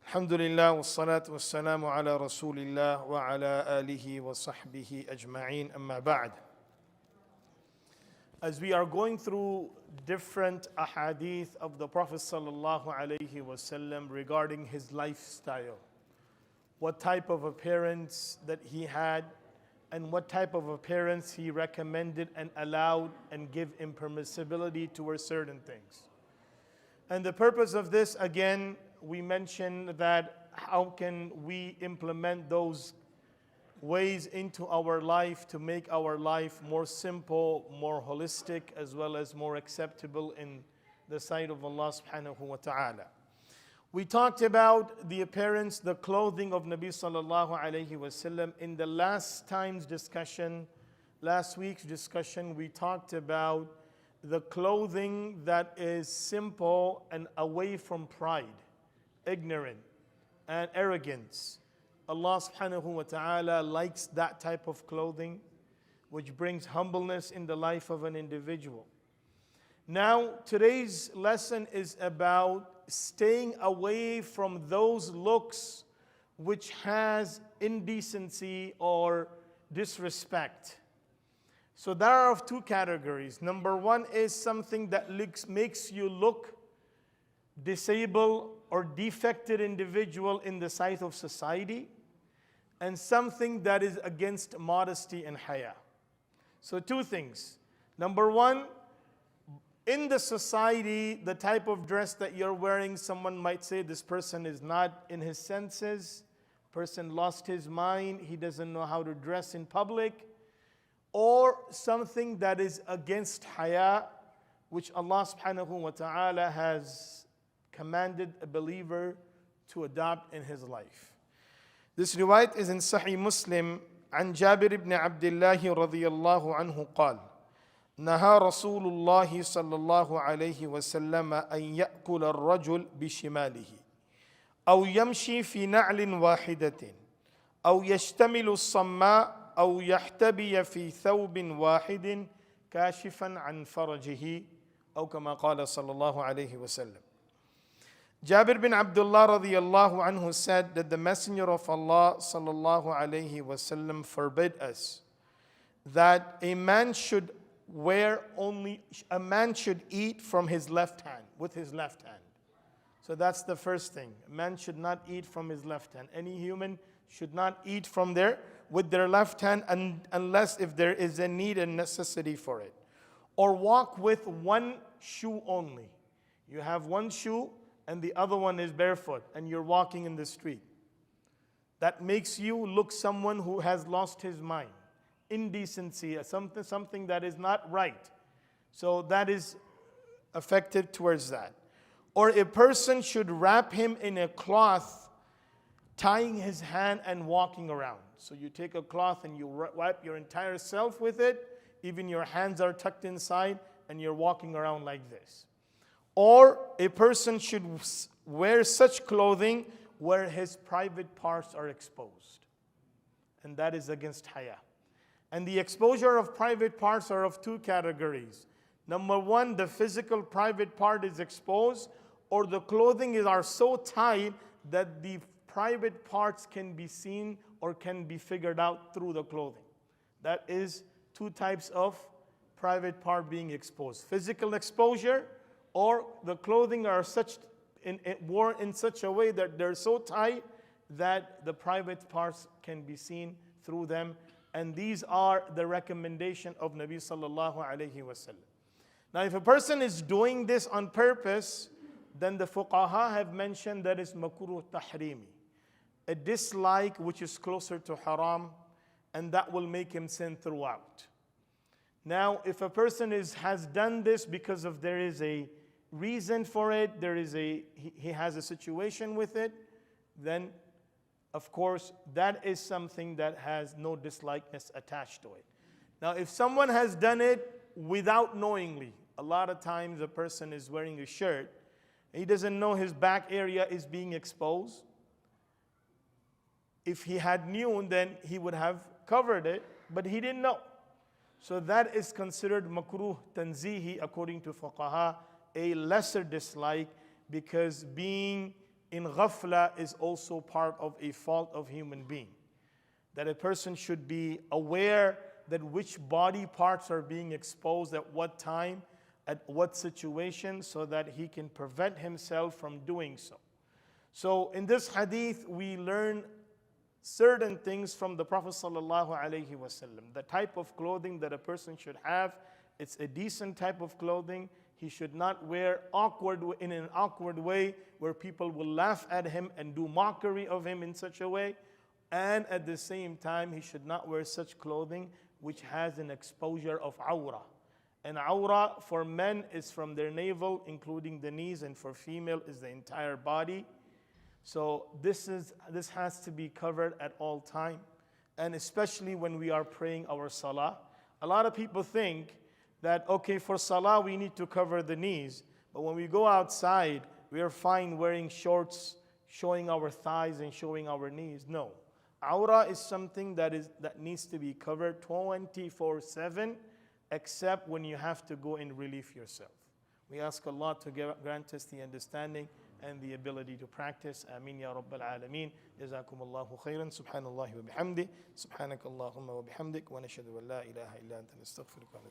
Alhamdulillah wassalatu wassalamu ala rasulillah wa ala alihi wa sahbihi ajma'in amma ba'd. As we are going through different ahadith of the Prophet sallallahu alaihi wasallam regarding his lifestyle, what type of appearance that he had and what type of appearance he recommended and allowed and give impermissibility towards certain things. And the purpose of this, again, we mentioned that how can we implement those ways into our life to make our life more simple, more holistic, as well as more acceptable in the sight of Allah subhanahu wa ta'ala. We talked about the appearance, the clothing of Nabi sallallahu alayhi wasallam. In the last week's discussion, we talked about the clothing that is simple and away from pride, ignorant, and arrogance. Allah subhanahu wa ta'ala likes that type of clothing, which brings humbleness in the life of an individual. Now, today's lesson is about staying away from those looks which has indecency or disrespect. So there are of two categories. Number one is something that makes you look disabled or defected individual in the sight of society, and something that is against modesty and haya. So two things. Number one, in the society, the type of dress that you're wearing, someone might say this person is not in his senses, person lost his mind, he doesn't know how to dress in public, or something that is against haya, which Allah subhanahu wa ta'ala has commanded a believer to adopt in his life. This riwayat is in Sahih Muslim عن جابر بن عبد الله رضي الله عنه قال نهى رسول الله صلى الله عليه وسلم أن يأكل الرجل بشماله أو يمشي في نعل واحدة أو يشتمل الصماء أو يحتبي في ثوب واحد كاشفا عن فرجه أو كما قال صلى الله عليه وسلم. Jabir bin Abdullah radiyallahu anhu said that the Messenger of Allah sallallahu alayhi wasallam forbid us that a man should eat from his left hand, with his left hand. So that's the first thing. A man should not eat from his left hand. Any human should not eat with their left hand unless if there is a need and necessity for it. Or walk with one shoe only. You have one shoe and the other one is barefoot, and you're walking in the street. That makes you look someone who has lost his mind. Indecency, something that is not right. So that is affected towards that. Or a person should wrap him in a cloth, tying his hand and walking around. So you take a cloth and you wipe your entire self with it, even your hands are tucked inside, and you're walking around like this. Or a person should wear such clothing where his private parts are exposed. And that is against haya. And the exposure of private parts are of two categories. Number one, the physical private part is exposed, or the clothing are so tight that the private parts can be seen or can be figured out through the clothing. That is two types of private part being exposed. Physical exposure, or the clothing are worn in such a way that they're so tight that the private parts can be seen through them. And these are the recommendation of Nabi sallallahu alayhi wasallam. Now, if a person is doing this on purpose, then the fuqaha have mentioned that is makruh tahrimi, a dislike which is closer to haram, and that will make him sin throughout. Now, if a person has done this because of there is a reason for it, he has a situation with it, then of course that is something that has no dislikeness attached to it. Now, if someone has done it without knowingly, a lot of times a person is wearing a shirt, he doesn't know his back area is being exposed. If he had known, then he would have covered it, but he didn't know. So that is considered makruh tanzihi according to fuqaha, a lesser dislike, because being in ghafla is also part of a fault of human being. That a person should be aware that which body parts are being exposed at what time, at what situation, so that he can prevent himself from doing so. So in this hadith, we learn certain things from the Prophet ﷺ. The type of clothing that a person should have, it's a decent type of clothing. He should not wear in an awkward way where people will laugh at him and do mockery of him in such a way. And at the same time, he should not wear such clothing which has an exposure of awrah. And awrah for men is from their navel, including the knees, and for female is the entire body. So this has to be covered at all time, and especially when we are praying our salah. A lot of people think that, okay, for salah we need to cover the knees, but when we go outside, we are fine wearing shorts, showing our thighs and showing our knees. No. Awrah is something that needs to be covered 24/7, except when you have to go and relieve yourself. We ask Allah to grant us the understanding and the ability to practice. Ameen ya Rabbal Alameen. Jazakum Allahu khairan. Subhanallah wa bihamdi. Subhanak Allahumma wa bihamdik. Wa nashhadu an la ilaha illa anta nastaghfiruka wa natubu.